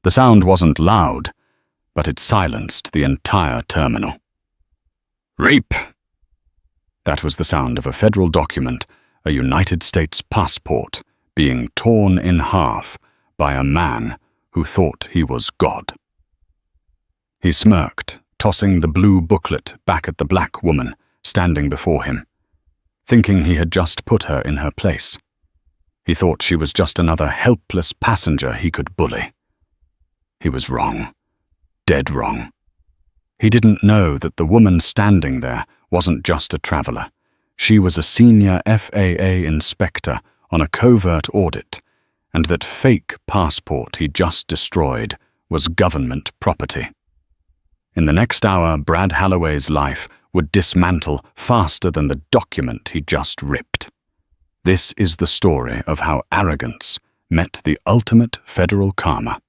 The sound wasn't loud, but it silenced the entire terminal. Rape! That was the sound of a federal document, a United States passport, being torn in half by a man who thought he was God. He smirked, tossing the blue booklet back at the black woman standing before him, thinking he had just put her in her place. He thought she was just another helpless passenger he could bully. He was wrong. Dead wrong. He didn't know that the woman standing there wasn't just a traveler. She was a senior FAA inspector on a covert audit, and that fake passport he just destroyed was government property. In the next hour, Brad Halloway's life would dismantle faster than the document he just ripped. This is the story of how arrogance met the ultimate federal karma.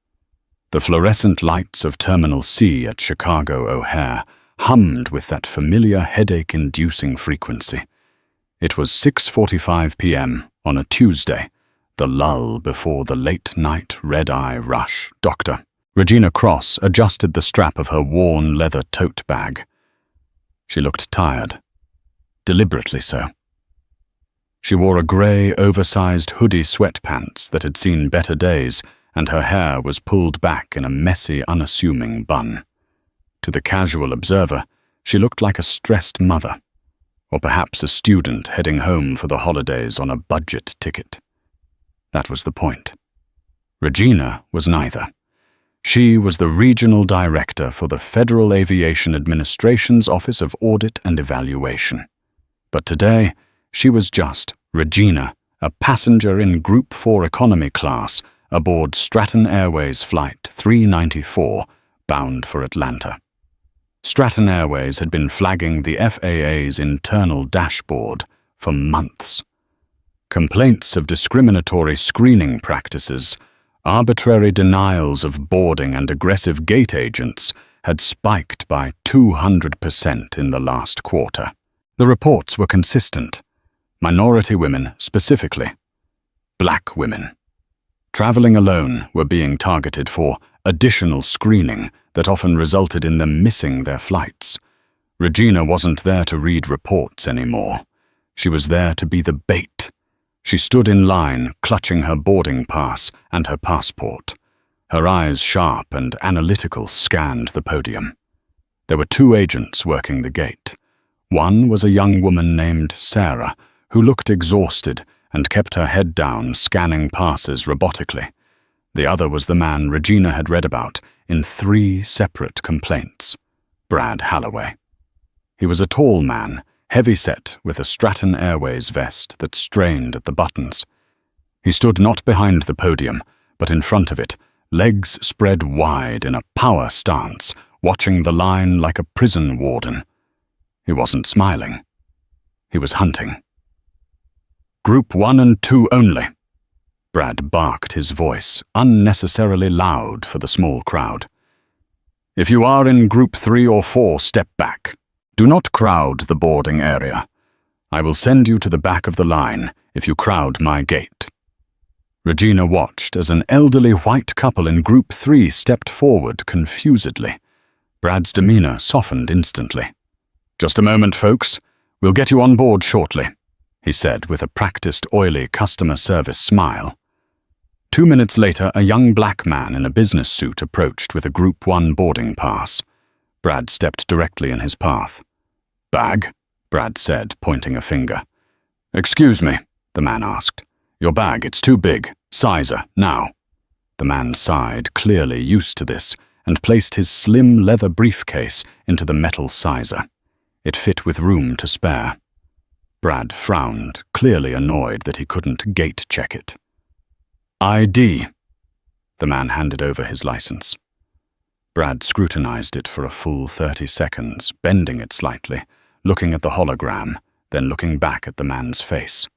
The fluorescent lights of Terminal C at Chicago O'Hare hummed with that familiar headache-inducing frequency. It was 6:45 p.m. on a Tuesday, the lull before the late-night red-eye rush. Dr. Regina Cross adjusted the strap of her worn leather tote bag. She looked tired, deliberately so. She wore a grey, oversized hoodie sweatpants that had seen better days, and her hair was pulled back in a messy, unassuming bun. To the casual observer, she looked like a stressed mother, or perhaps a student heading home for the holidays on a budget ticket. That was the point. Regina was neither. She was the regional director for the Federal Aviation Administration's Office of Audit and Evaluation. But today, she was just Regina, a passenger in Group 4 economy class aboard Stratton Airways Flight 394, bound for Atlanta. Stratton Airways had been flagging the FAA's internal dashboard for months. Complaints of discriminatory screening practices, arbitrary denials of boarding, and aggressive gate agents had spiked by 200% in the last quarter. The reports were consistent. Minority women specifically. Black women. Traveling alone were being targeted for additional screening that often resulted in them missing their flights. Regina wasn't there to read reports anymore. She was there to be the bait. She stood in line, clutching her boarding pass and her passport. Her eyes, sharp and analytical, scanned the podium. There were 2 agents working the gate. One was a young woman named Sarah, who looked exhausted and kept her head down, scanning passes robotically. The other was the man Regina had read about in 3 separate complaints, Brad Halloway. He was a tall man, heavy-set, with a Stratton Airways vest that strained at the buttons. He stood not behind the podium, but in front of it, legs spread wide in a power stance, watching the line like a prison warden. He wasn't smiling. He was hunting. Group 1 and 2 only. Brad barked, his voice unnecessarily loud for the small crowd. If you are in Group 3 or 4, step back. Do not crowd the boarding area. I will send you to the back of the line if you crowd my gate. Regina watched as an elderly white couple in Group 3 stepped forward confusedly. Brad's demeanor softened instantly. Just a moment, folks. We'll get you on board shortly, he said with a practiced, oily customer service smile. 2 minutes later, a young black man in a business suit approached with a Group 1 boarding pass. Brad stepped directly in his path. Bag? Brad said, pointing a finger. Excuse me, the man asked. Your bag, it's too big. Sizer, now. The man sighed, clearly used to this, and placed his slim leather briefcase into the metal sizer. It fit with room to spare. Brad frowned, clearly annoyed that he couldn't gate-check it. ID. The man handed over his license. Brad scrutinized it for a full 30 seconds, bending it slightly, looking at the hologram, then looking back at the man's face.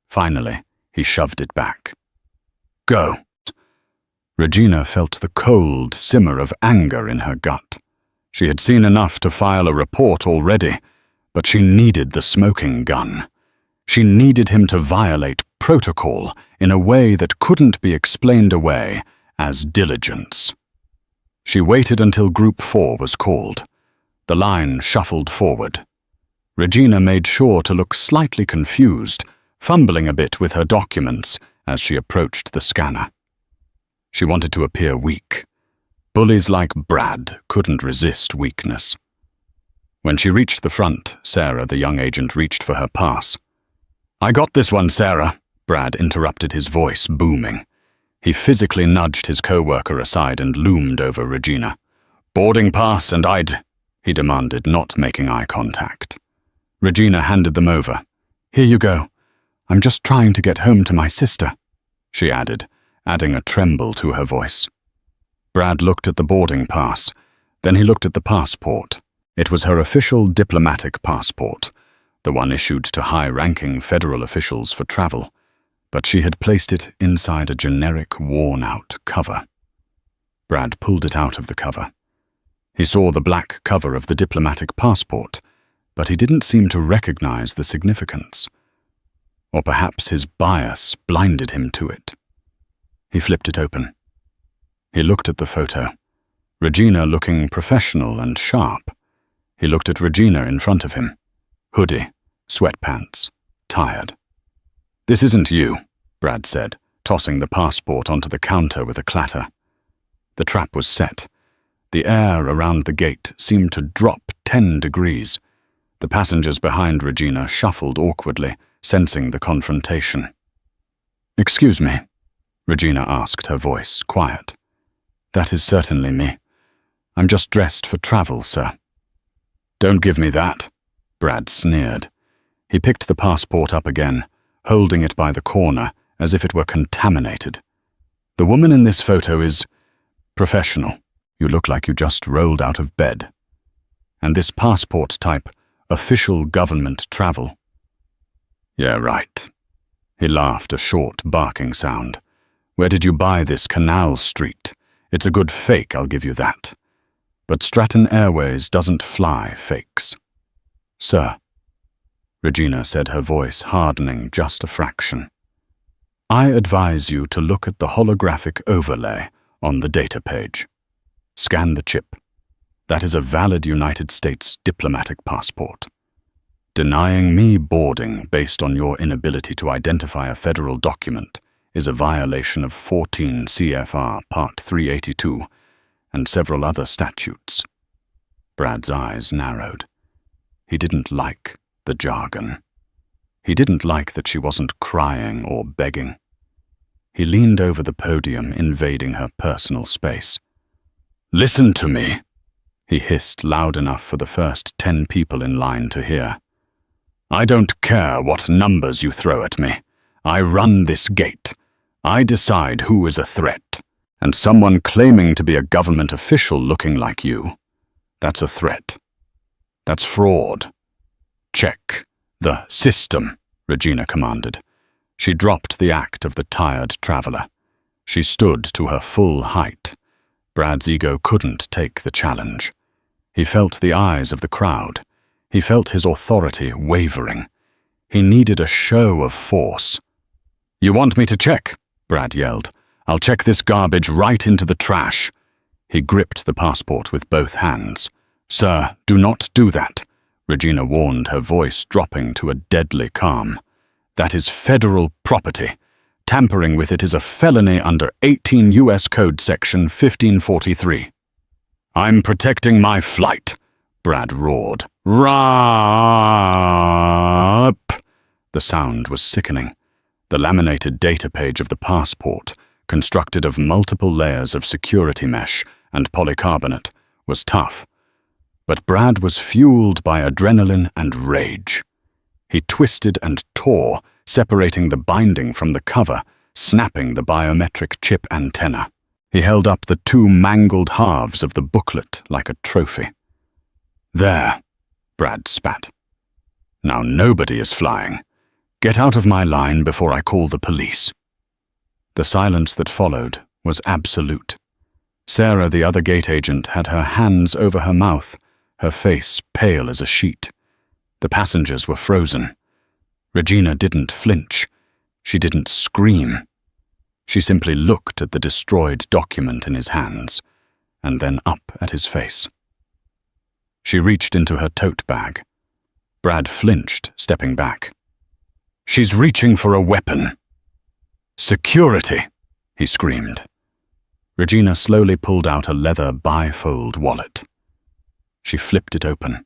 Finally, he shoved it back. Go. Regina felt the cold simmer of anger in her gut. She had seen enough to file a report already, but she needed the smoking gun. She needed him to violate protocol in a way that couldn't be explained away as diligence. She waited until Group 4 was called. The line shuffled forward. Regina made sure to look slightly confused, fumbling a bit with her documents as she approached the scanner. She wanted to appear weak. Bullies like Brad couldn't resist weakness. When she reached the front, Sarah, the young agent, reached for her pass. "I got this one, Sarah," Brad interrupted, his voice booming. He physically nudged his co-worker aside and loomed over Regina. "Boarding pass and he demanded, not making eye contact. Regina handed them over. "Here you go. I'm just trying to get home to my sister," she added, adding a tremble to her voice. Brad looked at the boarding pass. Then he looked at the passport. It was her official diplomatic passport, the one issued to high-ranking federal officials for travel, but she had placed it inside a generic, worn-out cover. Brad pulled it out of the cover. He saw the black cover of the diplomatic passport, but he didn't seem to recognize the significance. Or perhaps his bias blinded him to it. He flipped it open. He looked at the photo. Regina looking professional and sharp. He looked at Regina in front of him. Hoodie, sweatpants, tired. "This isn't you," Brad said, tossing the passport onto the counter with a clatter. The trap was set. The air around the gate seemed to drop 10 degrees. The passengers behind Regina shuffled awkwardly, sensing the confrontation. "Excuse me," Regina asked, her voice quiet. "That is certainly me. I'm just dressed for travel, sir." "Don't give me that," Brad sneered. He picked the passport up again, holding it by the corner as if it were contaminated. "The woman in this photo is professional. You look like you just rolled out of bed. And this passport type, official government travel." "Yeah, right." He laughed, a short, barking sound. "Where did you buy this Canal Street? It's a good fake, I'll give you that. But Stratton Airways doesn't fly fakes." "Sir," Regina said, her voice hardening just a fraction, "I advise you to look at the holographic overlay on the data page. Scan the chip. That is a valid United States diplomatic passport. Denying me boarding based on your inability to identify a federal document is a violation of 14 CFR Part 382 and several other statutes." Brad's eyes narrowed. He didn't like the jargon. He didn't like that she wasn't crying or begging. He leaned over the podium, invading her personal space. "Listen to me," he hissed loud enough for the first 10 people in line to hear. "I don't care what numbers you throw at me. I run this gate. I decide who is a threat. And someone claiming to be a government official looking like you, that's a threat. That's fraud. Check the system," Regina commanded. She dropped the act of the tired traveler. She stood to her full height. Brad's ego couldn't take the challenge. He felt the eyes of the crowd. He felt his authority wavering. He needed a show of force. "You want me to check?" Brad yelled. "I'll check this garbage right into the trash." He gripped the passport with both hands. "Sir, do not do that," Regina warned, her voice dropping to a deadly calm. "That is federal property. Tampering with it is a felony under 18 U.S. Code Section 1543. "I'm protecting my flight," Brad roared. "Rap!" The sound was sickening. The laminated data page of the passport, constructed of multiple layers of security mesh and polycarbonate, was tough. But Brad was fueled by adrenaline and rage. He twisted and tore, separating the binding from the cover, snapping the biometric chip antenna. He held up the 2 mangled halves of the booklet like a trophy. "There," Brad spat. "Now nobody is flying. Get out of my line before I call the police." The silence that followed was absolute. Sarah, the other gate agent, had her hands over her mouth, her face pale as a sheet. The passengers were frozen. Regina didn't flinch. She didn't scream. She simply looked at the destroyed document in his hands, and then up at his face. She reached into her tote bag. Brad flinched, stepping back. "She's reaching for a weapon." "Security!" he screamed. Regina slowly pulled out a leather bifold wallet. She flipped it open.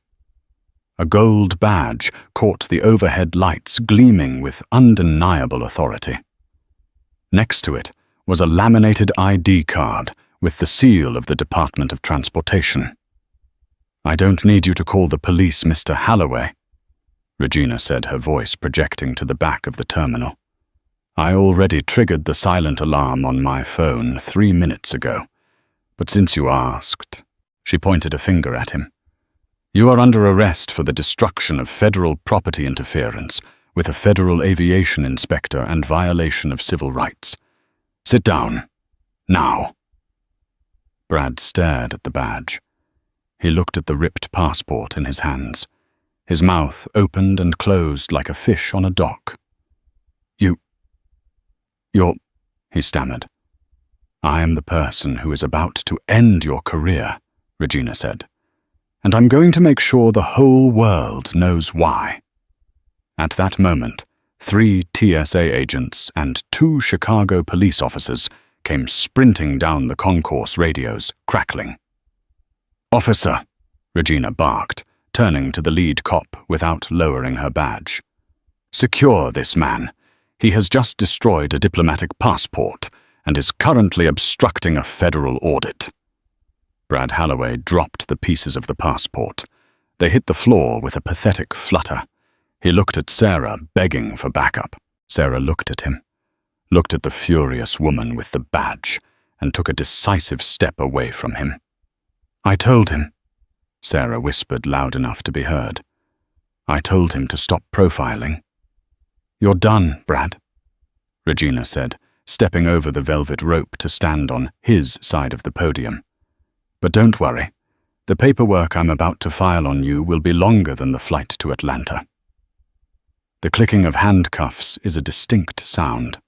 A gold badge caught the overhead lights gleaming with undeniable authority. Next to it was a laminated ID card with the seal of the Department of Transportation. "I don't need you to call the police, Mr. Halloway," Regina said, her voice projecting to the back of the terminal. "I already triggered the silent alarm on my phone 3 minutes ago. But since you asked," she pointed a finger at him, "you are under arrest for the destruction of federal property interference with a federal aviation inspector and violation of civil rights. Sit down. Now." Brad stared at the badge. He looked at the ripped passport in his hands. His mouth opened and closed like a fish on a dock. You're," he stammered. "I am the person who is about to end your career," Regina said. "And I'm going to make sure the whole world knows why." At that moment, 3 TSA agents and 2 Chicago police officers came sprinting down the concourse radios, crackling. "Officer," Regina barked, turning to the lead cop without lowering her badge. "Secure this man. He has just destroyed a diplomatic passport and is currently obstructing a federal audit." Brad Halloway dropped the pieces of the passport. They hit the floor with a pathetic flutter. He looked at Sarah, begging for backup. Sarah looked at him, looked at the furious woman with the badge, and took a decisive step away from him. "I told him," Sarah whispered loud enough to be heard. "I told him to stop profiling." "You're done, Brad," Regina said, stepping over the velvet rope to stand on his side of the podium. "But don't worry. The paperwork I'm about to file on you will be longer than the flight to Atlanta." The clicking of handcuffs is a distinct sound.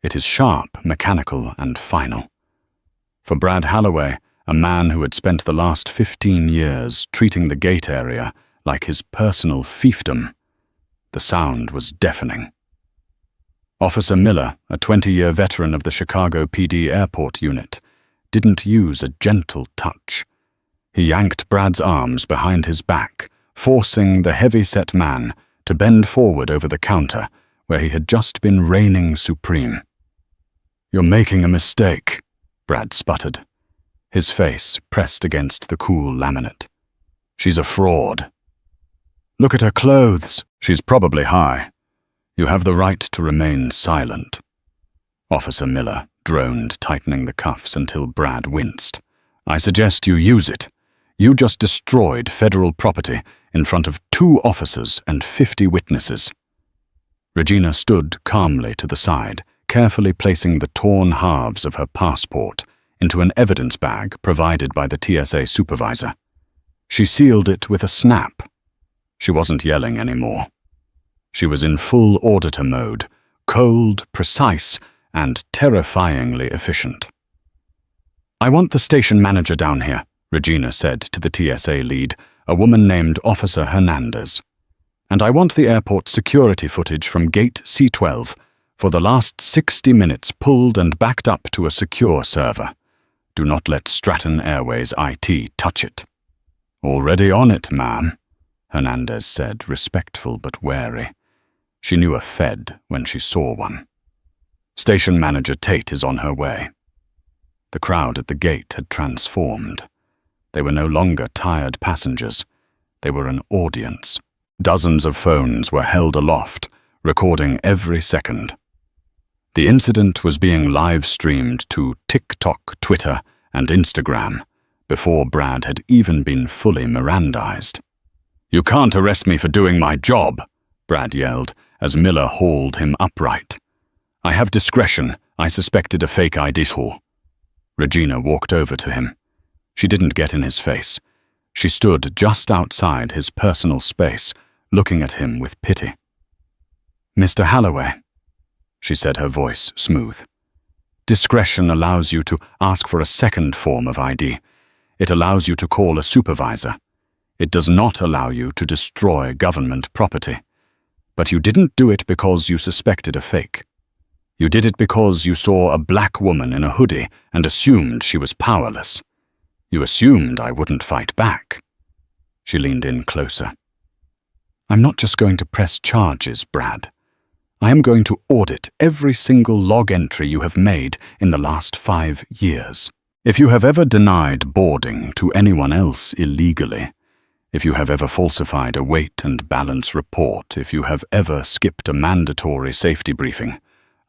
It is sharp, mechanical, and final. For Brad Halloway, a man who had spent the last 15 years treating the gate area like his personal fiefdom, the sound was deafening. Officer Miller, a 20-year veteran of the Chicago PD airport unit, didn't use a gentle touch. He yanked Brad's arms behind his back, forcing the heavy-set man to bend forward over the counter where he had just been reigning supreme. "You're making a mistake," Brad sputtered, his face pressed against the cool laminate. "She's a fraud. Look at her clothes. She's probably high. You have the right to remain silent." Officer Miller droned, tightening the cuffs until Brad winced. "I suggest you use it. You just destroyed federal property in front of 2 officers and 50 witnesses." Regina stood calmly to the side, carefully placing the torn halves of her passport into an evidence bag provided by the TSA supervisor. She sealed it with a snap. She wasn't yelling anymore. She was in full auditor mode, cold, precise, and terrifyingly efficient. "I want the station manager down here," Regina said to the TSA lead, a woman named Officer Hernandez. "And I want the airport security footage from gate C12 for the last 60 minutes pulled and backed up to a secure server. Do not let Stratton Airways IT touch it." "Already on it, ma'am," Hernandez said, respectful but wary. She knew a Fed when she saw one. "Station Manager Tate is on her way." The crowd at the gate had transformed. They were no longer tired passengers. They were an audience. Dozens of phones were held aloft, recording every second. The incident was being live-streamed to TikTok, Twitter, and Instagram before Brad had even been fully Mirandized. "You can't arrest me for doing my job," Brad yelled as Miller hauled him upright. "I have discretion. I suspected a fake ID tool." Regina walked over to him. She didn't get in his face. She stood just outside his personal space, looking at him with pity. "Mr. Halloway," she said, her voice smooth. Discretion allows you to ask for a second form of ID. It allows you to call a supervisor. It does not allow you to destroy government property. But you didn't do it because you suspected a fake. You did it because you saw a black woman in a hoodie and assumed she was powerless. You assumed I wouldn't fight back. She leaned in closer. I'm not just going to press charges, Brad. I am going to audit every single log entry you have made in the last 5 years. If you have ever denied boarding to anyone else illegally, if you have ever falsified a weight and balance report, if you have ever skipped a mandatory safety briefing,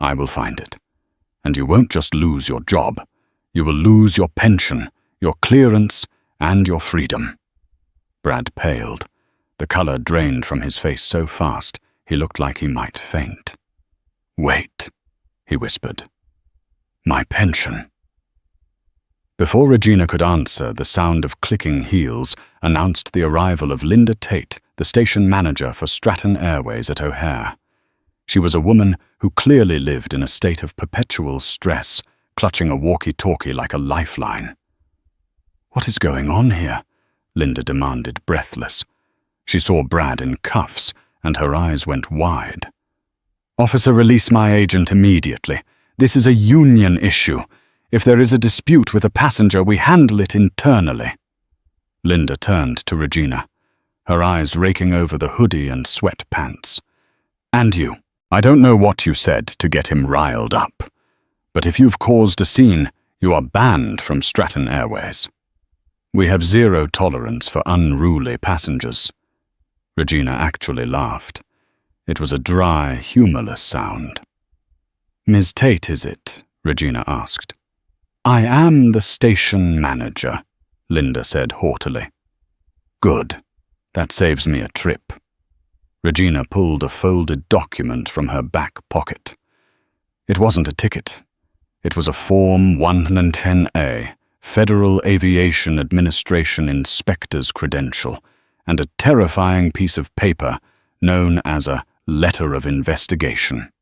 I will find it. And you won't just lose your job. You will lose your pension, your clearance, and your freedom. Brad paled. The color drained from his face so fast, he looked like he might faint. Wait, he whispered. My pension. Before Regina could answer, the sound of clicking heels announced the arrival of Linda Tate, the station manager for Stratton Airways at O'Hare. She was a woman who clearly lived in a state of perpetual stress, clutching a walkie-talkie like a lifeline. What is going on here? Linda demanded, breathless. She saw Brad in cuffs, and her eyes went wide. Officer, release my agent immediately. This is a union issue. If there is a dispute with a passenger, we handle it internally. Linda turned to Regina, her eyes raking over the hoodie and sweatpants. And you. I don't know what you said to get him riled up, but if you've caused a scene, you are banned from Stratton Airways. We have zero tolerance for unruly passengers. Regina actually laughed. It was a dry, humorless sound. Ms. Tate, is it? Regina asked. I am the station manager, Linda said haughtily. Good. That saves me a trip. Regina pulled a folded document from her back pocket. It wasn't a ticket. It was a Form 110A, Federal Aviation Administration Inspector's credential, and a terrifying piece of paper known as a Letter of Investigation.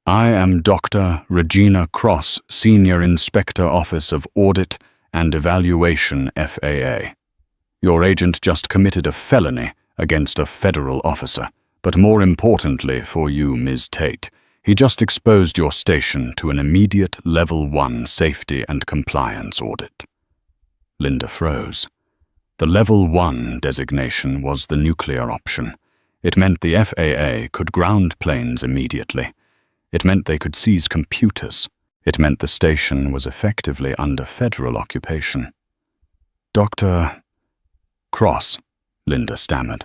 I am Dr. Regina Cross, Senior Inspector Office of Audit and Evaluation, FAA. Your agent just committed a felony against a federal officer, but more importantly for you, Ms. Tate, he just exposed your station to an immediate Level 1 safety and compliance audit. Linda froze. The Level 1 designation was the nuclear option. It meant the FAA could ground planes immediately. It meant they could seize computers. It meant the station was effectively under federal occupation. Dr. Cross, Linda stammered.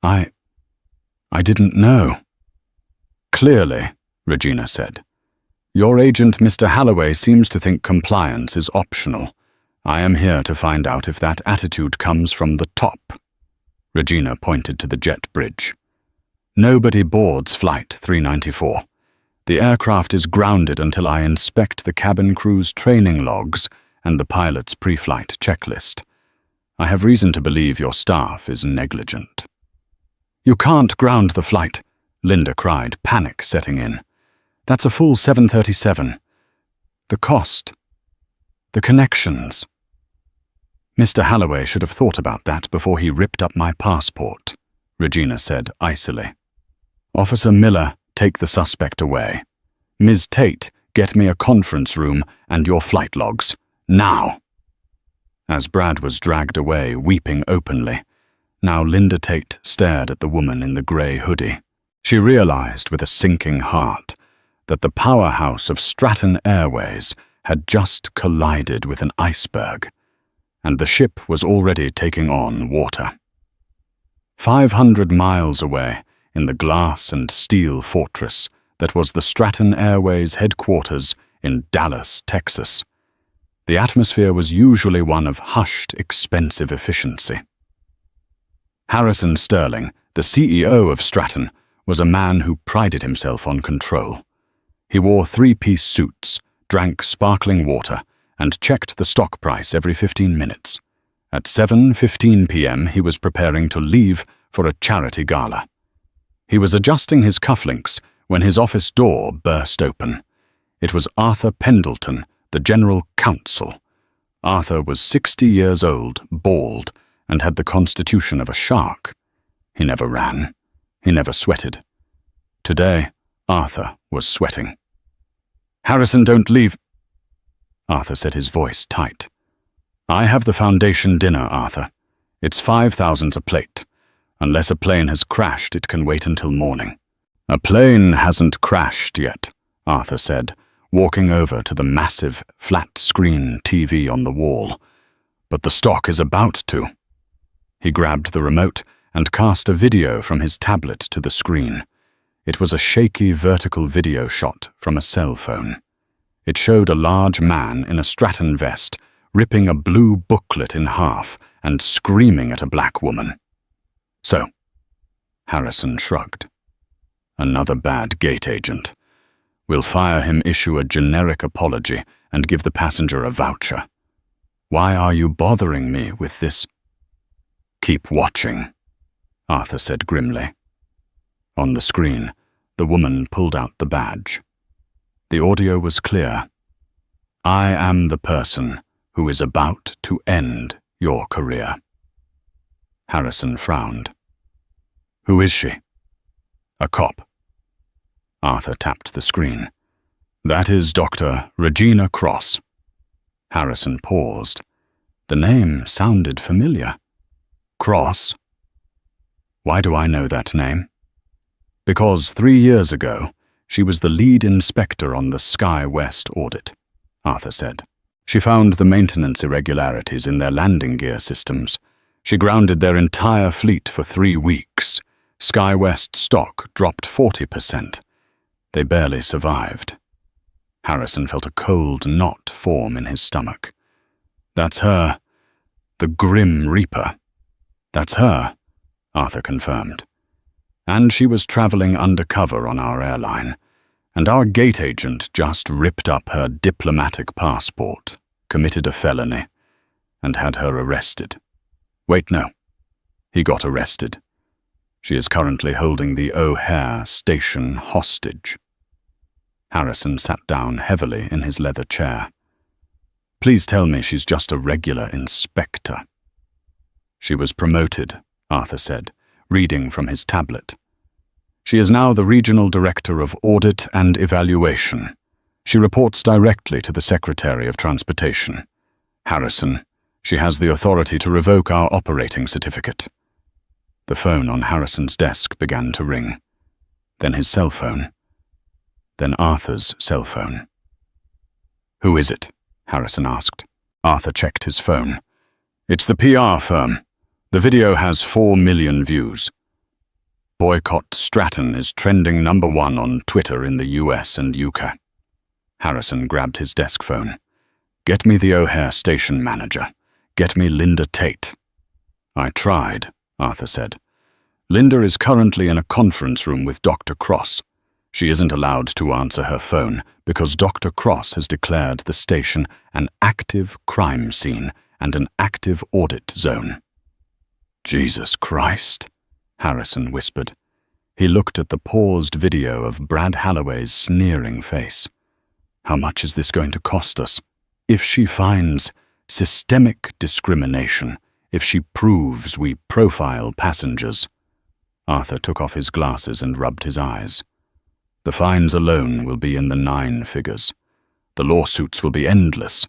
I didn't know. Clearly, Regina said. Your agent, Mr. Halloway, seems to think compliance is optional. I am here to find out if that attitude comes from the top. Regina pointed to the jet bridge. Nobody boards Flight 394. The aircraft is grounded until I inspect the cabin crew's training logs and the pilot's pre-flight checklist. I have reason to believe your staff is negligent. You can't ground the flight, Linda cried, panic setting in. That's a full 737. The cost. The connections. Mr. Halloway should have thought about that before he ripped up my passport, Regina said icily. Officer Miller, take the suspect away. Ms. Tate, get me a conference room and your flight logs. Now! As Brad was dragged away, weeping openly, now Linda Tate stared at the woman in the grey hoodie. She realized with a sinking heart that the powerhouse of Stratton Airways had just collided with an iceberg, and the ship was already taking on water. 500 miles away, in the glass and steel fortress that was the Stratton Airways headquarters in Dallas, Texas, the atmosphere was usually one of hushed, expensive efficiency. Harrison Sterling, the CEO of Stratton, was a man who prided himself on control. He wore three-piece suits, drank sparkling water, and checked the stock price every 15 minutes. At 7:15 p.m. he was preparing to leave for a charity gala. He was adjusting his cufflinks when his office door burst open. It was Arthur Pendleton, the General Counsel. Arthur was 60 years old, bald, and had the constitution of a shark. He never ran. He never sweated. Today, Arthur was sweating. "Harrison, don't leave." Arthur set his voice tight. "I have the Foundation dinner, Arthur. It's 5,000 a plate. Unless a plane has crashed, it can wait until morning." "A plane hasn't crashed yet," Arthur said, walking over to the massive, flat-screen TV on the wall. "But the stock is about to." He grabbed the remote and cast a video from his tablet to the screen. It was a shaky vertical video shot from a cell phone. It showed a large man in a Stratton vest ripping a blue booklet in half and screaming at a black woman. "So," Harrison shrugged. "Another bad gate agent. We'll fire him, issue a generic apology, and give the passenger a voucher. Why are you bothering me with this?" "Keep watching," Arthur said grimly. On the screen, the woman pulled out the badge. The audio was clear. "I am the person who is about to end your career." Harrison frowned. "Who is she?" "A cop." Arthur tapped the screen. "That is Dr. Regina Cross." Harrison paused. The name sounded familiar. "Cross? Why do I know that name?" "Because 3 years ago, she was the lead inspector on the Sky West audit," Arthur said. "She found the maintenance irregularities in their landing gear systems. She grounded their entire fleet for 3 weeks. Sky West stock dropped 40%. They barely survived." Harrison felt a cold knot form in his stomach. "That's her. The Grim Reaper." "That's her," Arthur confirmed. "And she was traveling undercover on our airline, and our gate agent just ripped up her diplomatic passport, committed a felony, and had her arrested. Wait, no. He got arrested. She is currently holding the O'Hare station hostage." Harrison sat down heavily in his leather chair. "Please tell me she's just a regular inspector." "She was promoted," Arthur said, reading from his tablet. "She is now the Regional Director of Audit and Evaluation. She reports directly to the Secretary of Transportation. Harrison, she has the authority to revoke our operating certificate." The phone on Harrison's desk began to ring. Then his cell phone. Then Arthur's cell phone. "Who is it?" Harrison asked. Arthur checked his phone. "It's the PR firm. The video has 4 million views. Boycott Stratton is trending #1 on Twitter in the US and UK." Harrison grabbed his desk phone. "Get me the O'Hare station manager. Get me Linda Tate." "I tried," Arthur said. "Linda is currently in a conference room with Dr. Cross. She isn't allowed to answer her phone because Dr. Cross has declared the station an active crime scene and an active audit zone." "Jesus Christ," Harrison whispered. He looked at the paused video of Brad Halloway's sneering face. "How much is this going to cost us? If she finds systemic discrimination, if she proves we profile passengers." Arthur took off his glasses and rubbed his eyes. "The fines alone will be in the 9 figures. The lawsuits will be endless.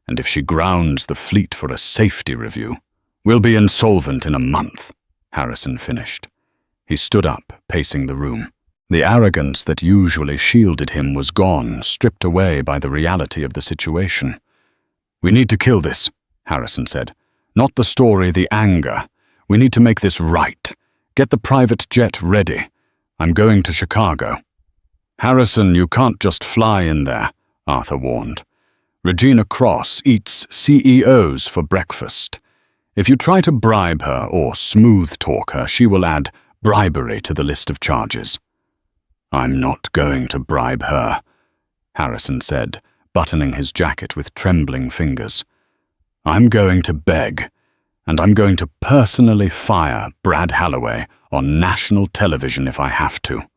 And if she grounds the fleet for a safety review, we'll be insolvent in a month," Harrison finished. He stood up, pacing the room. The arrogance that usually shielded him was gone, stripped away by the reality of the situation. "We need to kill this," Harrison said. "Not the story, the anger. We need to make this right. Get the private jet ready. I'm going to Chicago." "Harrison, you can't just fly in there," Arthur warned. "Regina Cross eats CEOs for breakfast. If you try to bribe her or smooth-talk her, she will add bribery to the list of charges." "I'm not going to bribe her," Harrison said, buttoning his jacket with trembling fingers. "I'm going to beg, and I'm going to personally fire Brad Halloway on national television if I have to."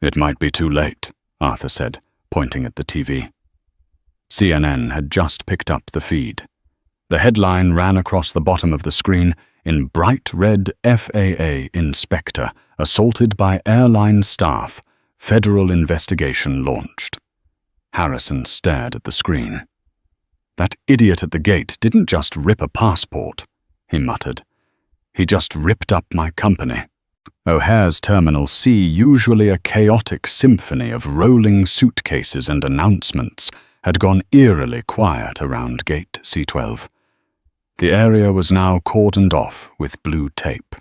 "It might be too late," Arthur said, pointing at the TV. CNN had just picked up the feed. The headline ran across the bottom of the screen in bright red: FAA inspector assaulted by airline staff, federal investigation launched. Harrison stared at the screen. That idiot at the gate didn't just rip a passport, he muttered. He just ripped up my company. O'Hare's Terminal C, usually a chaotic symphony of rolling suitcases and announcements, had gone eerily quiet around Gate C12. The area was now cordoned off with blue tape.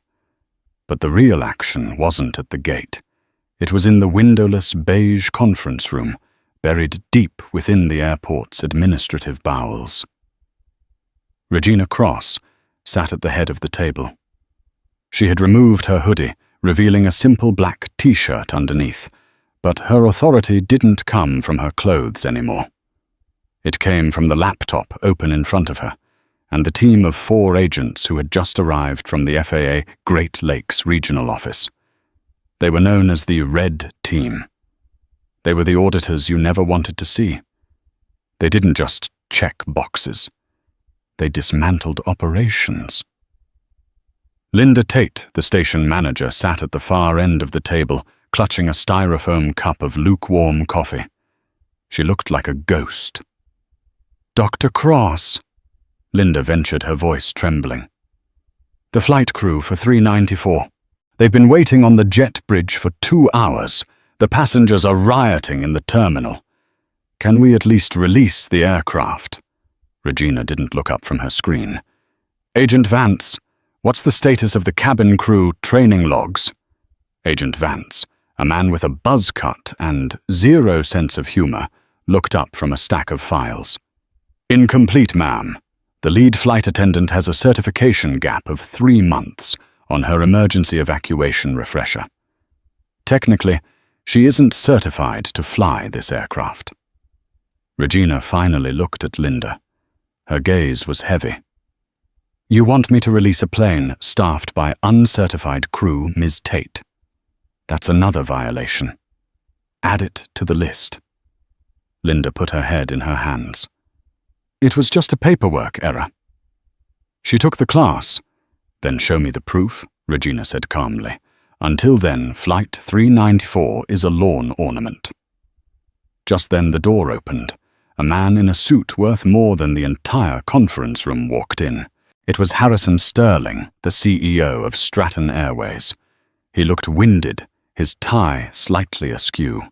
But the real action wasn't at the gate. It was in the windowless beige conference room, buried deep within the airport's administrative bowels. Regina Cross sat at the head of the table. She had removed her hoodie, revealing a simple black t-shirt underneath, but her authority didn't come from her clothes anymore. It came from the laptop open in front of her, and the team of 4 agents who had just arrived from the FAA Great Lakes Regional Office. They were known as the Red Team. They were the auditors you never wanted to see. They didn't just check boxes. They dismantled operations. Linda Tate, the station manager, sat at the far end of the table, clutching a styrofoam cup of lukewarm coffee. She looked like a ghost. "Dr. Cross," Linda ventured, her voice trembling. "The flight crew for 394. They've been waiting on the jet bridge for 2 hours. The passengers are rioting in the terminal. Can we at least release the aircraft?" Regina didn't look up from her screen. "Agent Vance, what's the status of the cabin crew training logs?" Agent Vance, a man with a buzz cut and zero sense of humor, looked up from a stack of files. "Incomplete, ma'am. The lead flight attendant has a certification gap of 3 months on her emergency evacuation refresher. Technically, she isn't certified to fly this aircraft." Regina finally looked at Linda. Her gaze was heavy. "You want me to release a plane staffed by uncertified crew, Ms. Tate? That's another violation. Add it to the list." Linda put her head in her hands. "It was just a paperwork error." "She took the class. Then show me the proof," Regina said calmly. "Until then, Flight 394 is a lawn ornament." Just then the door opened. A man in a suit worth more than the entire conference room walked in. It was Harrison Sterling, the CEO of Stratton Airways. He looked winded, his tie slightly askew.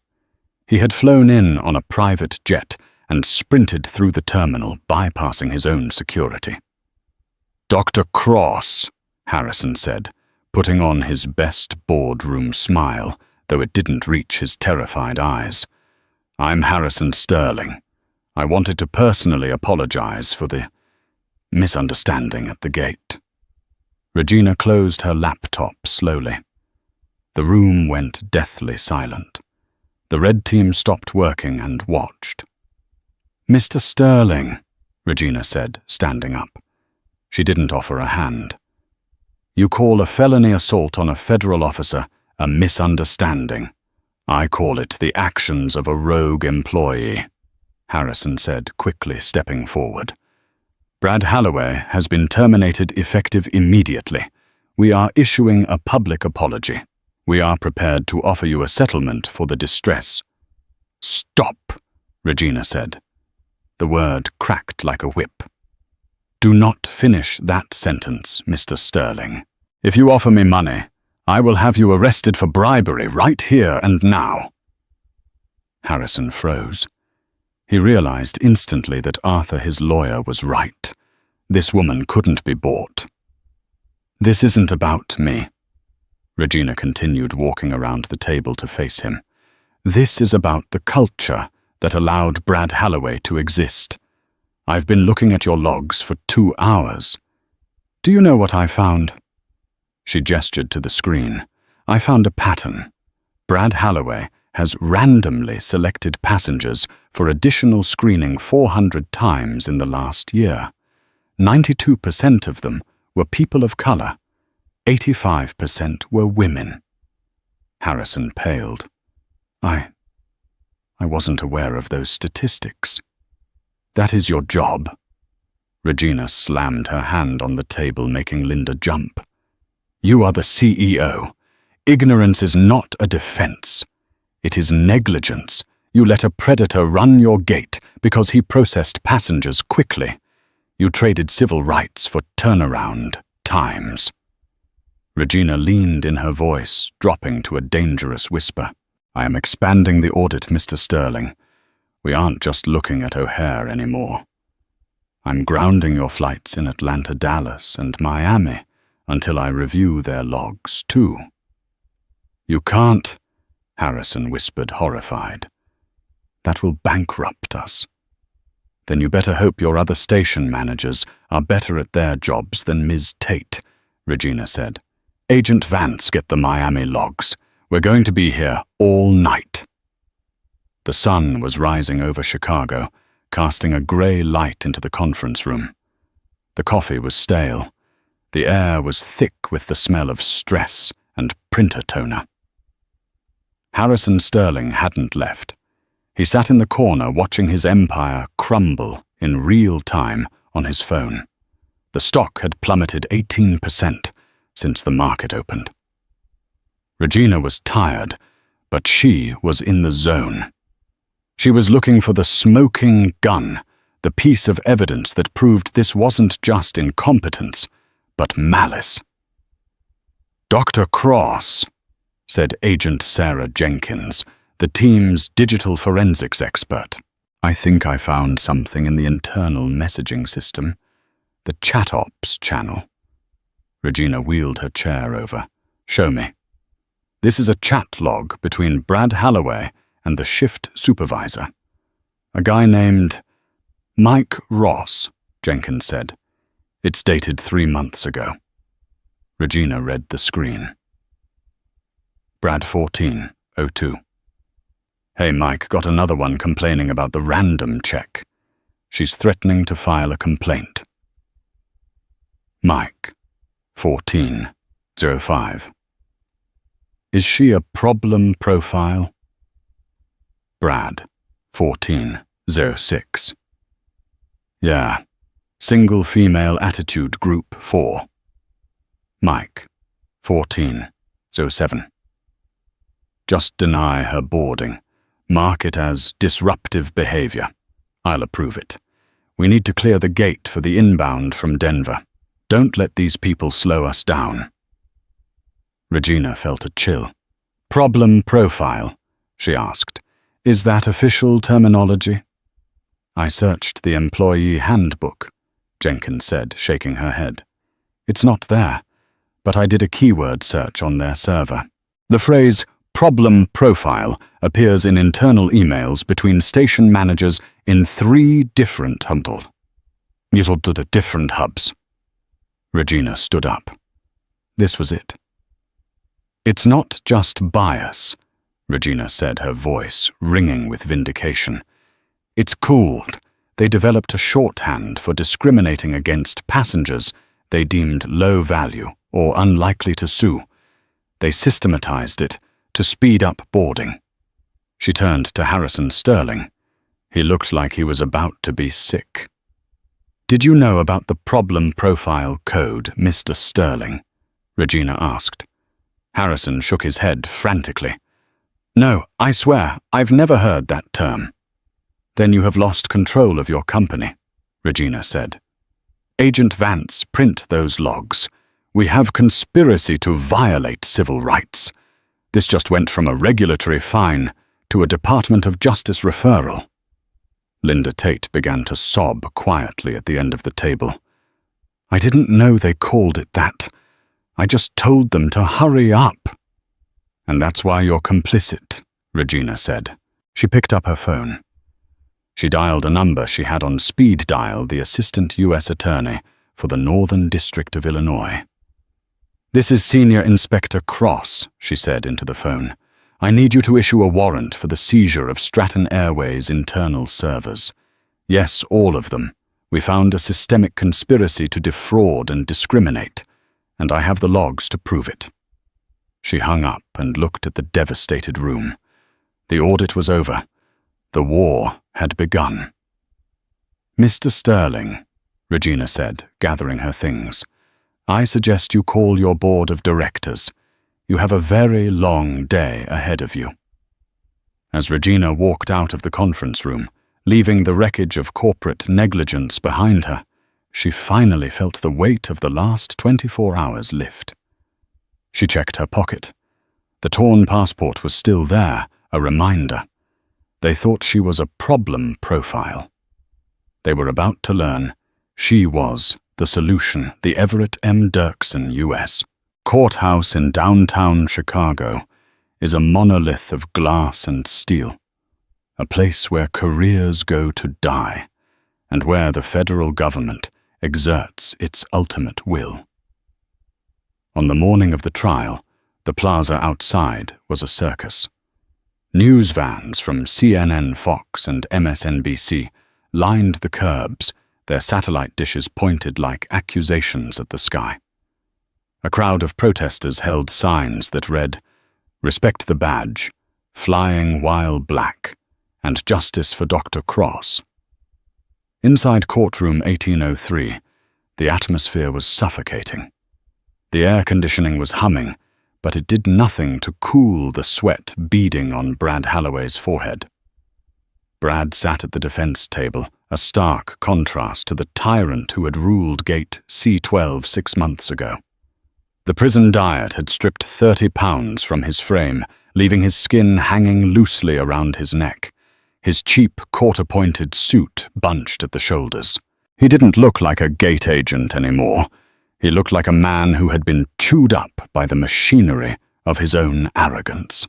He had flown in on a private jet and sprinted through the terminal, bypassing his own security. "Dr. Cross," Harrison said, putting on his best boardroom smile, though it didn't reach his terrified eyes. "I'm Harrison Sterling. I wanted to personally apologize for the misunderstanding at the gate." Regina closed her laptop slowly. The room went deathly silent. The red team stopped working and watched. "Mr. Sterling," Regina said, standing up. She didn't offer a hand. "You call a felony assault on a federal officer a misunderstanding. I call it the actions of a rogue employee," Harrison said, quickly stepping forward. "Brad Halloway has been terminated effective immediately. We are issuing a public apology. We are prepared to offer you a settlement for the distress." "Stop," Regina said. The word cracked like a whip. "Do not finish that sentence, Mr. Sterling. If you offer me money, I will have you arrested for bribery right here and now." Harrison froze. He realized instantly that Arthur, his lawyer, was right. This woman couldn't be bought. "This isn't about me," Regina continued, walking around the table to face him. "This is about the culture that allowed Brad Halloway to exist. I've been looking at your logs for 2 hours. Do you know what I found?" She gestured to the screen. "I found a pattern. Brad Halloway has randomly selected passengers for additional screening 400 times in the last year. 92% of them were people of color. 85% were women." Harrison paled. I I wasn't aware of those statistics. That is your job. Regina slammed her hand on the table, making Linda jump. You are the CEO. Ignorance is not a defense. It is negligence. You let a predator run your gate because he processed passengers quickly. You traded civil rights for turnaround times. Regina leaned in her voice, dropping to a dangerous whisper. I am expanding the audit, Mr. Sterling. We aren't just looking at O'Hare anymore. I'm grounding your flights in Atlanta, Dallas, and Miami until I review their logs, too. You can't, Harrison whispered, horrified. That will bankrupt us. Then you better hope your other station managers are better at their jobs than Ms. Tate, Regina said. Agent Vance, get the Miami logs. We're going to be here all night. The sun was rising over Chicago, casting a grey light into the conference room. The coffee was stale. The air was thick with the smell of stress and printer toner. Harrison Sterling hadn't left. He sat in the corner watching his empire crumble in real time on his phone. The stock had plummeted 18% since the market opened. Regina was tired, but she was in the zone. She was looking for the smoking gun, the piece of evidence that proved this wasn't just incompetence, but malice. Dr. Cross, said Agent Sarah Jenkins, the team's digital forensics expert. I think I found something in the internal messaging system, the chat ops channel. Regina wheeled her chair over. Show me. This is a chat log between Brad Halloway and the shift supervisor. A guy named Mike Ross, Jenkins said. It's dated 3 months ago. Regina read the screen. Brad 1402. Hey Mike, got another one complaining about the random check. She's threatening to file a complaint. Mike 1405. Is she a problem profile? Brad 1406. Yeah, single female attitude group 4. Mike 1407. Just deny her boarding. Mark it as disruptive behavior. I'll approve it. We need to clear the gate for the inbound from Denver. Don't let these people slow us down. Regina felt a chill. Problem profile, she asked. Is that official terminology? I searched the employee handbook, Jenkins said, shaking her head. It's not there, but I did a keyword search on their server. The phrase problem profile appears in internal emails between station managers in 3 different hubs. Regina stood up. This was it. It's not just bias, Regina said, her voice ringing with vindication. It's cooled. They developed a shorthand for discriminating against passengers they deemed low value or unlikely to sue. They systematized it to speed up boarding. She turned to Harrison Sterling. He looked like he was about to be sick. Did you know about the problem profile code, Mr. Sterling? Regina asked. Harrison shook his head frantically. No, I swear, I've never heard that term. Then you have lost control of your company, Regina said. Agent Vance, print those logs. We have conspiracy to violate civil rights. This just went from a regulatory fine to a Department of Justice referral. Linda Tate began to sob quietly at the end of the table. I didn't know they called it that. I just told them to hurry up. And that's why you're complicit, Regina said. She picked up her phone. She dialed a number she had on speed dial, the Assistant U.S. Attorney for the Northern District of Illinois. This is Senior Inspector Cross, she said into the phone. I need you to issue a warrant for the seizure of Stratton Airways' internal servers. Yes, all of them. We found a systemic conspiracy to defraud and discriminate, and I have the logs to prove it. She hung up and looked at the devastated room. The audit was over. The war had begun. "Mr. Sterling," Regina said, gathering her things, "I suggest you call your board of directors. You have a very long day ahead of you." As Regina walked out of the conference room, leaving the wreckage of corporate negligence behind her, she finally felt the weight of the last 24 hours lift. She checked her pocket. The torn passport was still there, a reminder. They thought she was a problem profile. They were about to learn she was the solution, the Everett M. Dirksen, U.S. courthouse in downtown Chicago is a monolith of glass and steel, a place where careers go to die, and where the federal government exerts its ultimate will. On the morning of the trial, the plaza outside was a circus. News vans from CNN, Fox, and MSNBC lined the curbs, their satellite dishes pointed like accusations at the sky. A crowd of protesters held signs that read, "Respect the badge," "Flying while black," and "Justice for Dr. Cross." Inside courtroom 1803, the atmosphere was suffocating. The air conditioning was humming, but it did nothing to cool the sweat beading on Brad Halloway's forehead. Brad sat at the defense table, a stark contrast to the tyrant who had ruled Gate C-12 6 months ago. The prison diet had stripped 30 pounds from his frame, leaving his skin hanging loosely around his neck, his cheap, court-appointed suit bunched at the shoulders. He didn't look like a gate agent anymore. He looked like a man who had been chewed up by the machinery of his own arrogance.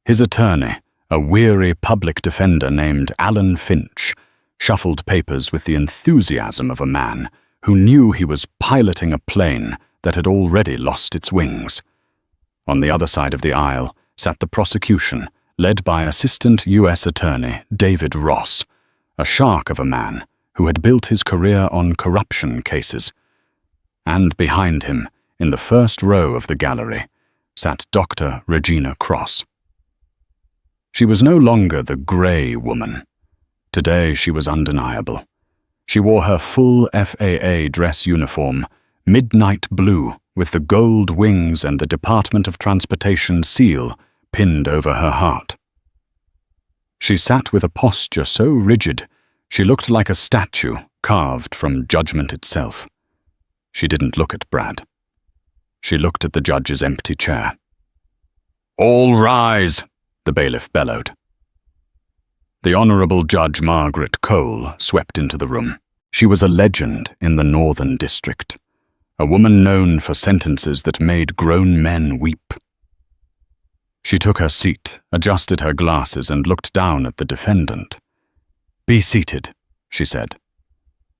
His attorney, a weary public defender named Alan Finch, shuffled papers with the enthusiasm of a man who knew he was piloting a plane that had already lost its wings. On the other side of the aisle sat the prosecution, led by Assistant U.S. Attorney David Ross, a shark of a man who had built his career on corruption cases. And behind him, in the first row of the gallery, sat Dr. Regina Cross. She was no longer the grey woman. Today she was undeniable. She wore her full FAA dress uniform, midnight blue, with the gold wings and the Department of Transportation seal pinned over her heart. She sat with a posture so rigid, she looked like a statue carved from judgment itself. She didn't look at Brad. She looked at the judge's empty chair. "All rise," the bailiff bellowed. The Honourable Judge Margaret Cole swept into the room. She was a legend in the Northern District, a woman known for sentences that made grown men weep. She took her seat, adjusted her glasses, and looked down at the defendant. "Be seated," she said.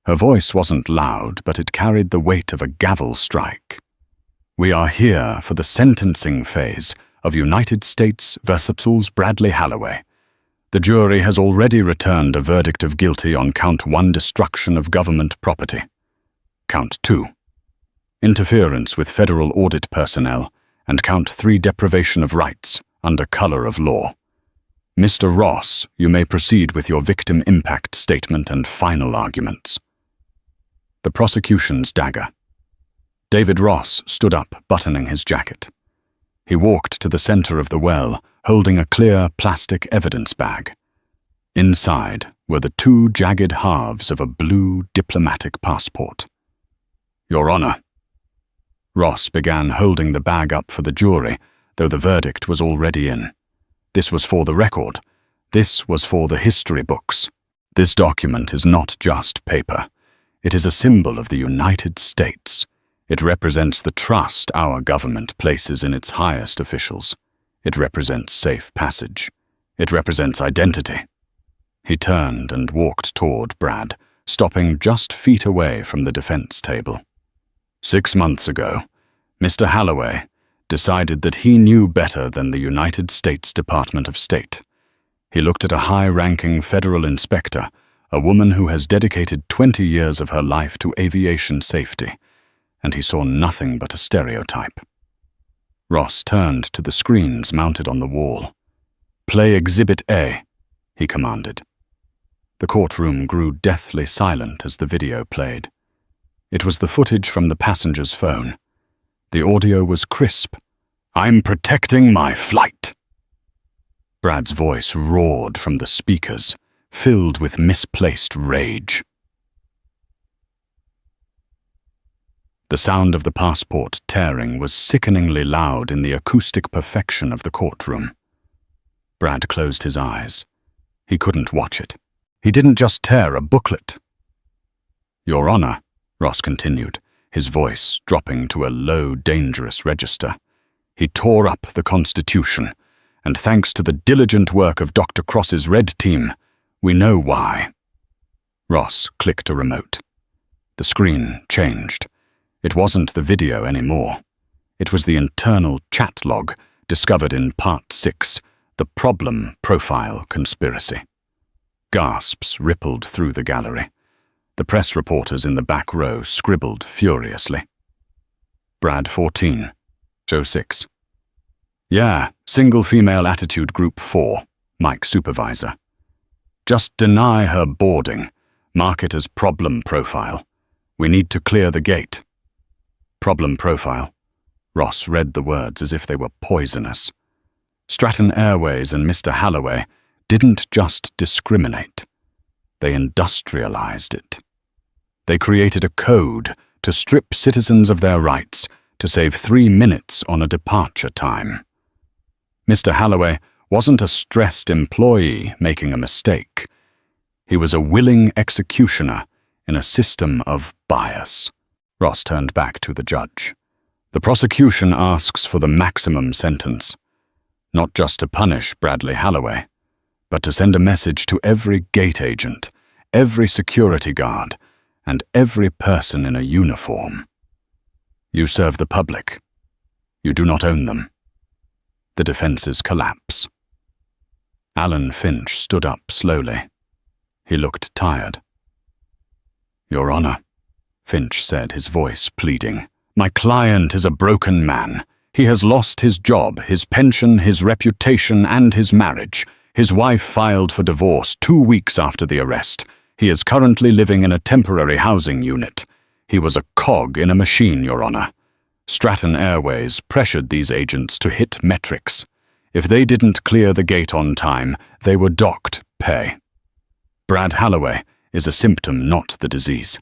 Her voice wasn't loud, but it carried the weight of a gavel strike. "We are here for the sentencing phase of United States versus Bradley Halloway. The jury has already returned a verdict of guilty on Count 1, destruction of government property. Count 2, interference with federal audit personnel, and Count 3, deprivation of rights under color of law. Mr. Ross, you may proceed with your victim impact statement and final arguments." The prosecution's dagger. David Ross stood up, buttoning his jacket. He walked to the center of the well, holding a clear plastic evidence bag. Inside were the 2 jagged halves of a blue diplomatic passport. "Your Honor." Ross began holding the bag up for the jury, though the verdict was already in. This was for the record. This was for the history books. This document is not just paper. It is a symbol of the United States. It represents the trust our government places in its highest officials. It represents safe passage. It represents identity. He turned and walked toward Brad, stopping just feet away from the defense table. 6 months ago, Mr. Halloway decided that he knew better than the United States Department of State. He looked at a high-ranking federal inspector, a woman who has dedicated 20 years of her life to aviation safety, and he saw nothing but a stereotype. Ross turned to the screens mounted on the wall. "Play Exhibit A," he commanded. The courtroom grew deathly silent as the video played. It was the footage from the passenger's phone. The audio was crisp. "I'm protecting my flight." Brad's voice roared from the speakers, filled with misplaced rage. The sound of the passport tearing was sickeningly loud in the acoustic perfection of the courtroom. Brad closed his eyes. He couldn't watch it. He didn't just tear a booklet. "Your Honor," Ross continued, his voice dropping to a low, dangerous register, "he tore up the Constitution, and thanks to the diligent work of Dr. Cross's Red Team, we know why." Ross clicked a remote. The screen changed. It wasn't the video anymore. It was the internal chat log discovered in Part 6, the Problem Profile Conspiracy. Gasps rippled through the gallery. The press reporters in the back row scribbled furiously. Brad 14, Joe 6. "Yeah, single female attitude group 4, Mike supervisor. Just deny her boarding, mark it as problem profile. We need to clear the gate." Problem profile. Ross read the words as if they were poisonous. Stratton Airways and Mr. Halloway didn't just discriminate. They industrialized it. They created a code to strip citizens of their rights to save 3 minutes on a departure time. Mr. Halloway wasn't a stressed employee making a mistake. He was a willing executioner in a system of bias. Ross turned back to the judge. "The prosecution asks for the maximum sentence, not just to punish Bradley Halloway, but to send a message to every gate agent, every security guard, and every person in a uniform. You serve the public. You do not own them." The defenses collapse. Alan Finch stood up slowly. He looked tired. "Your Honor," Finch said, his voice pleading, "my client is a broken man. He has lost his job, his pension, his reputation, and his marriage. His wife filed for divorce 2 weeks after the arrest. He is currently living in a temporary housing unit. He was a cog in a machine, Your Honor. Stratton Airways pressured these agents to hit metrics. If they didn't clear the gate on time, they were docked pay. Brad Halloway is a symptom, not the disease."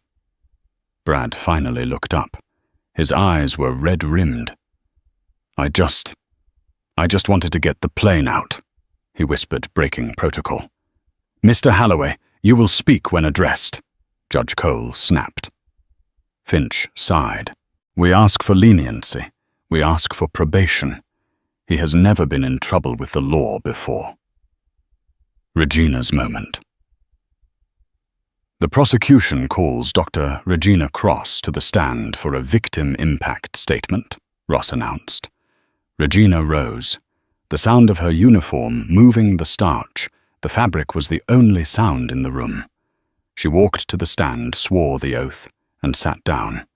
Brad finally looked up. His eyes were red-rimmed. I just wanted to get the plane out," he whispered, breaking protocol. "Mr. Halloway, you will speak when addressed," Judge Cole snapped. Finch sighed. "We ask for leniency. We ask for probation. He has never been in trouble with the law before." Regina's moment. The prosecution calls Dr. Regina Cross to the stand for a victim impact statement, Ross announced. Regina rose. The sound of her uniform moving the starch, the fabric was the only sound in the room. She walked to the stand, swore the oath, and sat down.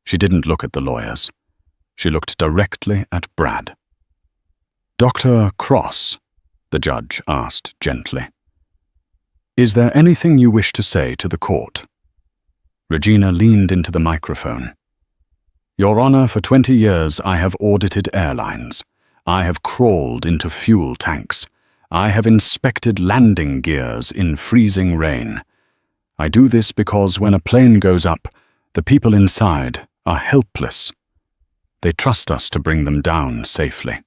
She didn't look at the lawyers. She looked directly at Brad. "Dr. Cross," the judge asked gently, "is there anything you wish to say to the court?" Regina leaned into the microphone. "Your Honor, for 20 years I have audited airlines. I have crawled into fuel tanks. I have inspected landing gears in freezing rain. I do this because when a plane goes up, the people inside are helpless. They trust us to bring them down safely."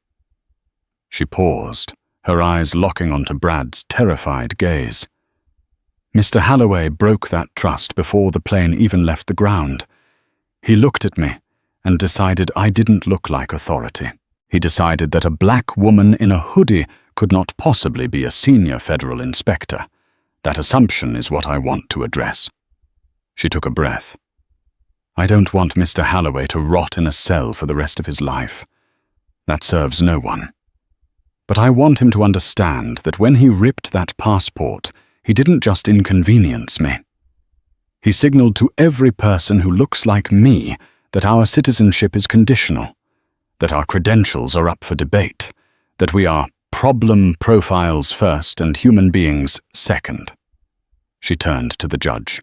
She paused, her eyes locking onto Brad's terrified gaze. "Mr. Halloway broke that trust before the plane even left the ground. He looked at me and decided I didn't look like authority. He decided that a black woman in a hoodie could not possibly be a senior federal inspector. That assumption is what I want to address." She took a breath. "I don't want Mr. Halloway to rot in a cell for the rest of his life. That serves no one. But I want him to understand that when he ripped that passport, he didn't just inconvenience me. He signaled to every person who looks like me that our citizenship is conditional, that our credentials are up for debate, that we are problem profiles first and human beings second. She turned to the judge.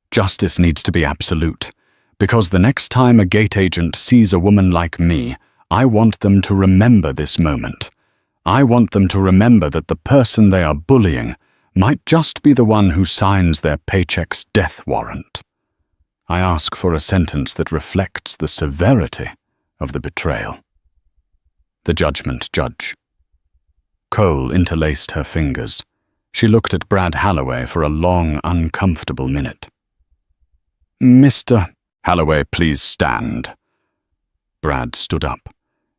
Justice needs to be absolute, because the next time a gate agent sees a woman like me, I want them to remember this moment. I want them to remember that the person they are bullying might just be the one who signs their paycheck's death warrant. I ask for a sentence that reflects the severity of the betrayal. The judgment judge. Cole interlaced her fingers. She looked at Brad Halloway for a long, uncomfortable minute. Mr. Halloway, please stand. Brad stood up,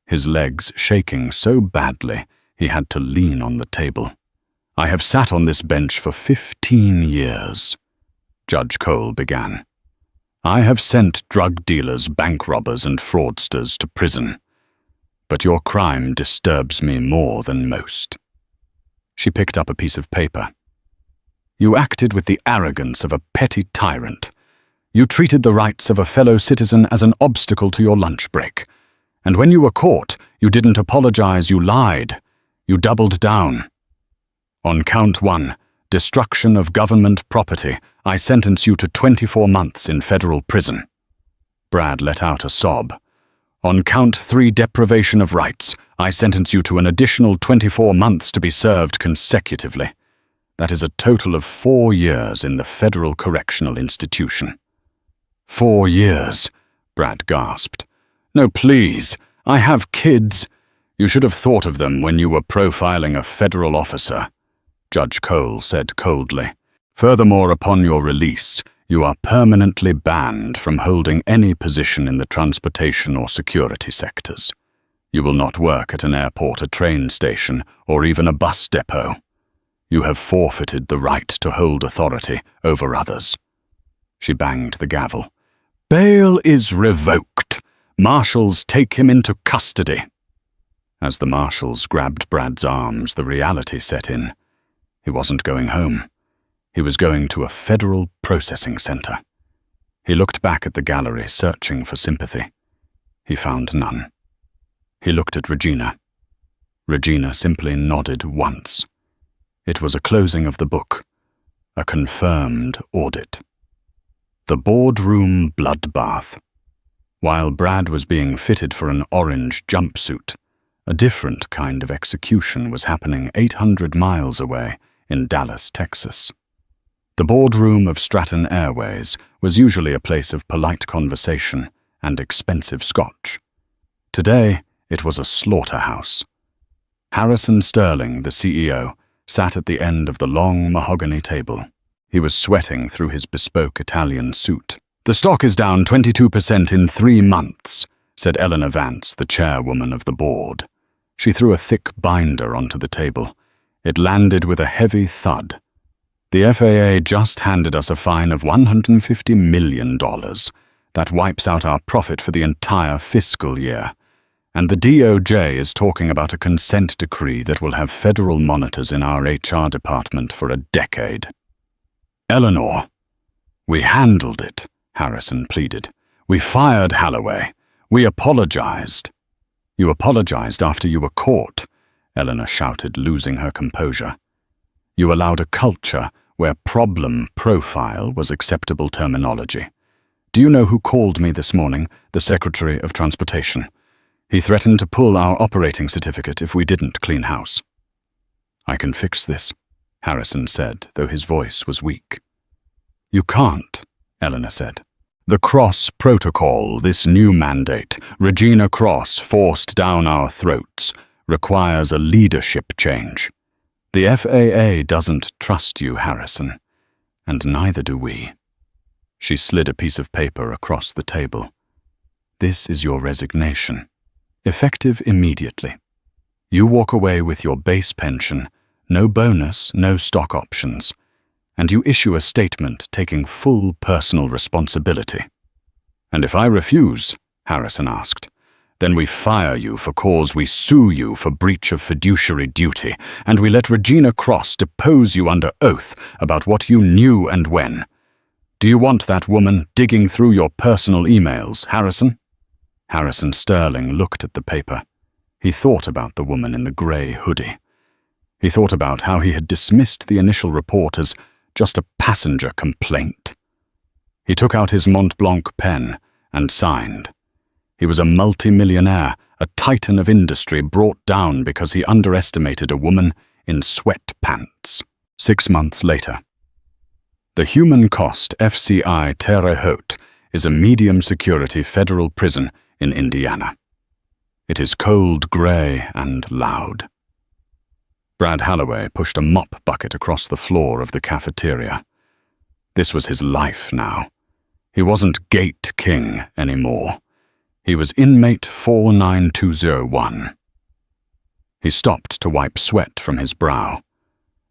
his legs shaking so badly he had to lean on the table. I have sat on this bench for 15 years, Judge Cole began. I have sent drug dealers, bank robbers, and fraudsters to prison. But your crime disturbs me more than most. She picked up a piece of paper. You acted with the arrogance of a petty tyrant. You treated the rights of a fellow citizen as an obstacle to your lunch break. And when you were caught, you didn't apologize, you lied. You doubled down. On count 1, destruction of government property, I sentence you to 24 months in federal prison. Brad let out a sob. On count 3, deprivation of rights, I sentence you to an additional 24 months to be served consecutively. That is a total of 4 years in the Federal Correctional Institution. 4 years, Brad gasped. No, please, I have kids. You should have thought of them when you were profiling a federal officer, Judge Cole said coldly. Furthermore, upon your release, you are permanently banned from holding any position in the transportation or security sectors. You will not work at an airport, a train station, or even a bus depot. You have forfeited the right to hold authority over others. She banged the gavel. Bail is revoked. Marshals take him into custody. As the marshals grabbed Brad's arms, the reality set in. He wasn't going home. He was going to a federal processing center. He looked back at the gallery, searching for sympathy. He found none. He looked at Regina. Regina simply nodded once. It was a closing of the book, a confirmed audit. The boardroom bloodbath. While Brad was being fitted for an orange jumpsuit, a different kind of execution was happening 800 miles away in Dallas, Texas. The boardroom of Stratton Airways was usually a place of polite conversation and expensive scotch. Today, it was a slaughterhouse. Harrison Sterling, the CEO, sat at the end of the long mahogany table. He was sweating through his bespoke Italian suit. The stock is down 22% in 3 months, said Eleanor Vance, the chairwoman of the board. She threw a thick binder onto the table. It landed with a heavy thud. The FAA just handed us a fine of $150 million. That wipes out our profit for the entire fiscal year. And the DOJ is talking about a consent decree that will have federal monitors in our HR department for a decade. Eleanor, we handled it, Harrison pleaded. We fired Halloway. We apologized. You apologized after you were caught, Eleanor shouted, losing her composure. You allowed a culture where problem profile was acceptable terminology. Do you know who called me this morning? The Secretary of Transportation. He threatened to pull our operating certificate if we didn't clean house. I can fix this, Harrison said, though his voice was weak. You can't, Eleanor said. The Cross Protocol, this new mandate, Regina Cross forced down our throats, requires a leadership change. The FAA doesn't trust you, Harrison, and neither do we. She slid a piece of paper across the table. This is your resignation, effective immediately. You walk away with your base pension, no bonus, no stock options, and you issue a statement taking full personal responsibility. And if I refuse, Harrison asked, then we fire you for cause, we sue you for breach of fiduciary duty, and we let Regina Cross depose you under oath about what you knew and when. Do you want that woman digging through your personal emails, Harrison? Harrison Sterling looked at the paper. He thought about the woman in the grey hoodie. He thought about how he had dismissed the initial report as just a passenger complaint. He took out his Mont Blanc pen and signed. He was a multi-millionaire, a titan of industry brought down because he underestimated a woman in sweatpants. 6 months later. The human cost FCI Terre Haute is a medium-security federal prison in Indiana. It is cold, grey, and loud. Brad Halloway pushed a mop bucket across the floor of the cafeteria. This was his life now. He wasn't Gate King anymore. He was inmate 49201. He stopped to wipe sweat from his brow.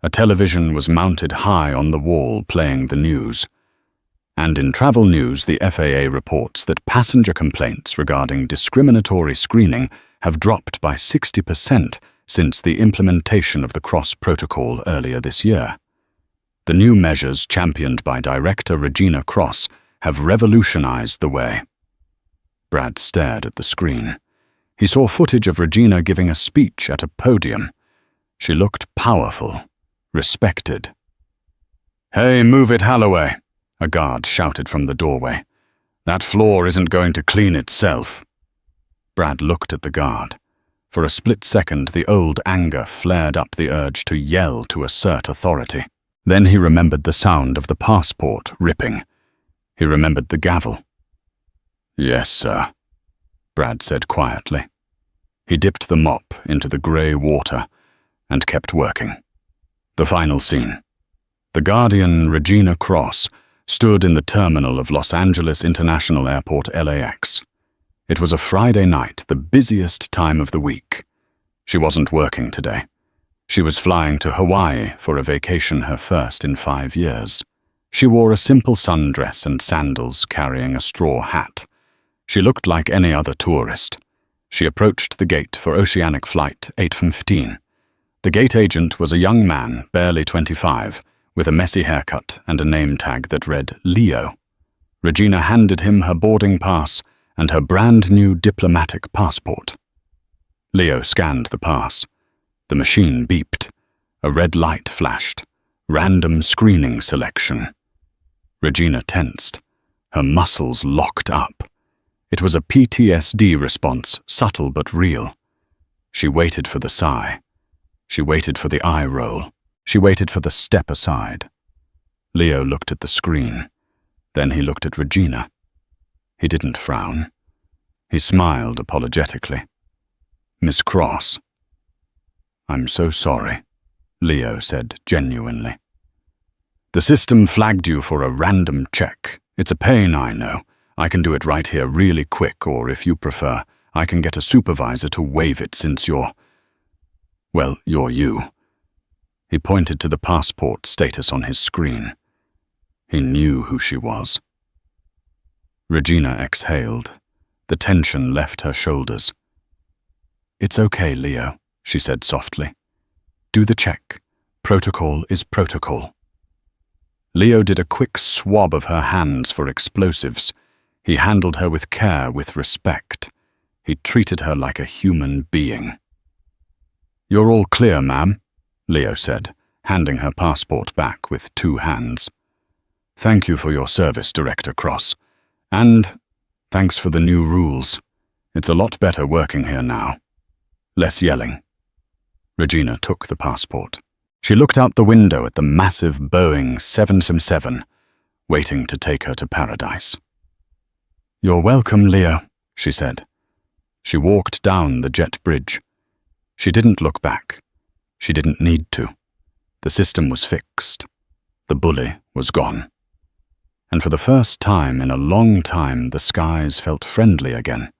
A television was mounted high on the wall playing the news. And in travel news, the FAA reports that passenger complaints regarding discriminatory screening have dropped by 60% since the implementation of the CROSS protocol earlier this year. The new measures championed by director Regina Cross have revolutionized the way. Brad stared at the screen. He saw footage of Regina giving a speech at a podium. She looked powerful, respected. "Hey, move it, Halloway," a guard shouted from the doorway. "That floor isn't going to clean itself." Brad looked at the guard. For a split second, the old anger flared up the urge to yell to assert authority. Then he remembered the sound of the passport ripping. He remembered the gavel. "Yes, sir," Brad said quietly. He dipped the mop into the grey water and kept working. The final scene. The Guardian Regina Cross stood in the terminal of Los Angeles International Airport, LAX. It was a Friday night, the busiest time of the week. She wasn't working today. She was flying to Hawaii for a vacation, her first in 5 years. She wore a simple sundress and sandals, carrying a straw hat. She looked like any other tourist. She approached the gate for Oceanic Flight 815. The gate agent was a young man, barely 25, with a messy haircut and a name tag that read Leo. Regina handed him her boarding pass and her brand-new diplomatic passport. Leo scanned the pass. The machine beeped. A red light flashed. Random screening selection. Regina tensed. Her muscles locked up. It was a PTSD response, subtle but real. She waited for the sigh. She waited for the eye roll. She waited for the step aside. Leo looked at the screen. Then he looked at Regina. He didn't frown. He smiled apologetically. "Miss Cross." "I'm so sorry," Leo said genuinely. "The system flagged you for a random check. It's a pain, I know. I can do it right here really quick, or if you prefer, I can get a supervisor to waive it since you're you." He pointed to the passport status on his screen. He knew who she was. Regina exhaled. The tension left her shoulders. "It's okay, Leo," she said softly. "Do the check. Protocol is protocol." Leo did a quick swab of her hands for explosives. He handled her with care, with respect. He treated her like a human being. "You're all clear, ma'am," Leo said, handing her passport back with 2 hands. "Thank you for your service, Director Cross. And thanks for the new rules. It's a lot better working here now. Less yelling." Regina took the passport. She looked out the window at the massive Boeing 777, waiting to take her to paradise. "You're welcome, Leo," she said. She walked down the jet bridge. She didn't look back. She didn't need to. The system was fixed. The bully was gone. And for the first time in a long time, the skies felt friendly again.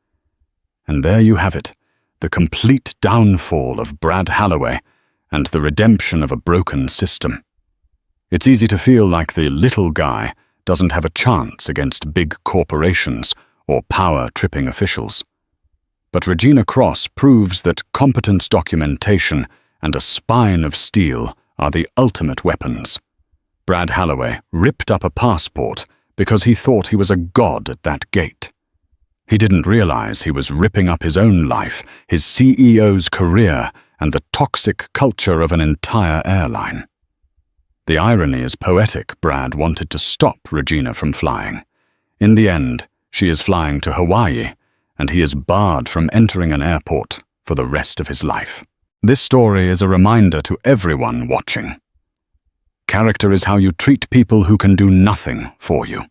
And there you have it, the complete downfall of Brad Halloway and the redemption of a broken system. It's easy to feel like the little guy doesn't have a chance against big corporations or power-tripping officials. But Regina Cross proves that competence documentation and a spine of steel are the ultimate weapons. Brad Halloway ripped up a passport because he thought he was a god at that gate. He didn't realize he was ripping up his own life, his CEO's career, and the toxic culture of an entire airline. The irony is poetic. Brad wanted to stop Regina from flying. In the end, she is flying to Hawaii, and he is barred from entering an airport for the rest of his life. This story is a reminder to everyone watching. Character is how you treat people who can do nothing for you.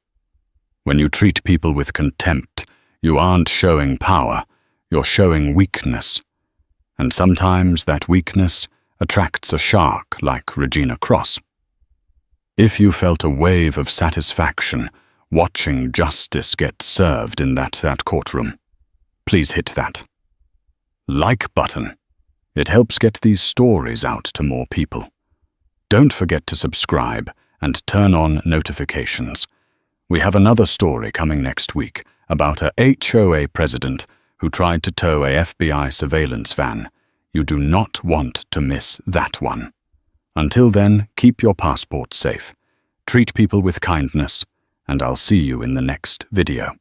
When you treat people with contempt, you aren't showing power, you're showing weakness. And sometimes that weakness attracts a shark like Regina Cross. If you felt a wave of satisfaction watching justice get served in that courtroom, please hit that like button. It helps get these stories out to more people. Don't forget to subscribe and turn on notifications. We have another story coming next week about a HOA president who tried to tow a FBI surveillance van. You do not want to miss that one. Until then, keep your passport safe, treat people with kindness, and I'll see you in the next video.